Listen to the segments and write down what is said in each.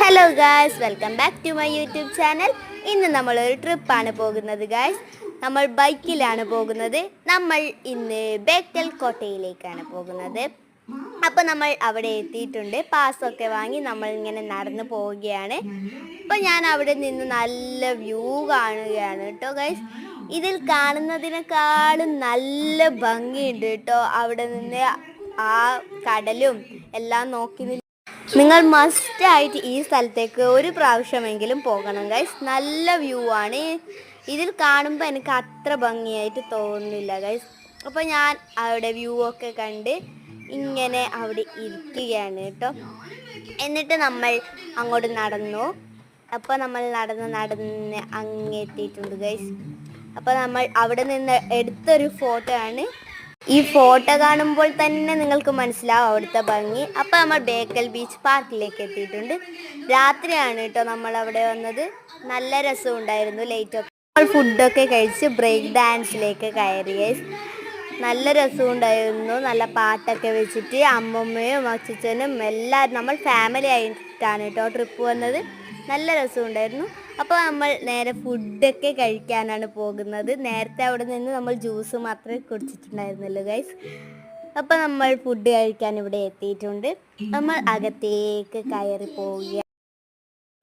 Hello guys, welcome back to my YouTube channel. ഇന്ന് നമ്മളൊരു ട്രിപ്പാണ് പോകുന്നത് ഗായ്സ്. നമ്മൾ ബൈക്കിലാണ് പോകുന്നത്. നമ്മൾ ഇന്ന് ബേക്കൽ കോട്ടയിലേക്കാണ് പോകുന്നത്. അപ്പോൾ നമ്മൾ അവിടെ എത്തിയിട്ടുണ്ട്. പാസ്സൊക്കെ വാങ്ങി നമ്മൾ ഇങ്ങനെ നടന്നു പോവുകയാണ്. അപ്പോൾ ഞാൻ അവിടെ നിന്ന് നല്ല വ്യൂ കാണുകയാണ് കേട്ടോ ഗായ്സ്. ഇതിൽ കാണുന്നതിനേക്കാളും നല്ല ഭംഗിയുണ്ട് കേട്ടോ. അവിടെ നിന്ന് ആ കടലും എല്ലാം നോക്കി നിങ്ങൾ മസ്റ്റായിട്ട് ഈ സ്ഥലത്തേക്ക് ഒരു പ്രാവശ്യമെങ്കിലും പോകണം ഗൈസ്. നല്ല വ്യൂ ആണ്. ഇതിൽ കാണുമ്പോൾ എനിക്ക് അത്ര ഭംഗിയായിട്ട് തോന്നുന്നില്ല ഗൈസ്. അപ്പോൾ ഞാൻ അവിടെ വ്യൂ ഒക്കെ കണ്ട് ഇങ്ങനെ അവിടെ ഇരിക്കുകയാണ് കേട്ടോ. എന്നിട്ട് നമ്മൾ അങ്ങോട്ട് നടന്നു. അപ്പോൾ നമ്മൾ നടന്ന് അങ്ങെത്തിയിട്ടുണ്ട് ഗൈസ്. അപ്പോൾ നമ്മൾ അവിടെ നിന്ന് എടുത്തൊരു ഫോട്ടോ ആണ്. ഈ ഫോട്ടോ കാണുമ്പോൾ തന്നെ നിങ്ങൾക്ക് മനസ്സിലാവും അവിടുത്തെ ഭംഗി. അപ്പോൾ നമ്മൾ ബേക്കൽ ബീച്ച് പാർക്കിലേക്ക് എത്തിയിട്ടുണ്ട്. രാത്രിയാണ് കേട്ടോ നമ്മൾ അവിടെ വന്നത്. നല്ല രസമുണ്ടായിരുന്നു. ലൈറ്റൊക്കെ നമ്മൾ ഫുഡൊക്കെ കഴിച്ച് ബ്രേക്ക് ഡാൻസിലേക്ക് കയറി. നല്ല രസമുണ്ടായിരുന്നു. നല്ല പാട്ടൊക്കെ വെച്ചിട്ട് അമ്മമ്മയും അച്ഛനും എല്ലാവരും നമ്മൾ ഫാമിലി ആയിട്ടാണ് കേട്ടോ ട്രിപ്പ് വന്നത്. നല്ല രസമുണ്ടായിരുന്നു. അപ്പോൾ നമ്മൾ നേരെ ഫുഡൊക്കെ കഴിക്കാനാണ് പോകുന്നത്. നേരത്തെ അവിടെ നിന്ന് നമ്മൾ ജ്യൂസ് മാത്രമേ കുടിച്ചിട്ടുണ്ടായിരുന്നുള്ളൂ ഗൈസ്. അപ്പോൾ നമ്മൾ ഫുഡ് കഴിക്കാൻ ഇവിടെ എത്തിയിട്ടുണ്ട്. നമ്മൾ അകത്തേക്ക് കയറി പോവുക.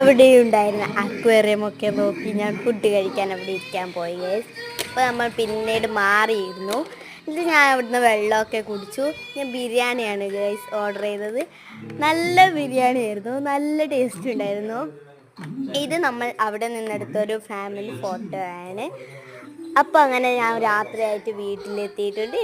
അവിടെ ഉണ്ടായിരുന്ന അക്വേറിയമൊക്കെ നോക്കി ഞാൻ ഫുഡ് കഴിക്കാൻ അവിടെ ഇരിക്കാൻ പോയി ഗൈസ്. അപ്പോൾ നമ്മൾ പിന്നീട് മാറിയിരുന്നു. ഇത് ഞാൻ അവിടുന്ന് വെള്ളമൊക്കെ കുടിച്ചു. ഞാൻ ബിരിയാണിയാണ് ഗൈസ് ഓർഡർ ചെയ്തത്. നല്ല ബിരിയാണി ആയിരുന്നു. നല്ല ടേസ്റ്റ് ഉണ്ടായിരുന്നു. ഇത് നമ്മൾ അവിടെ നിന്നെടുത്തൊരു ഫാമിലി ഫോട്ടോ ആണ്. അപ്പോൾ അങ്ങനെ ഞാൻ രാത്രിയായിട്ട് വീട്ടിലെത്തിയിട്ടുണ്ട്.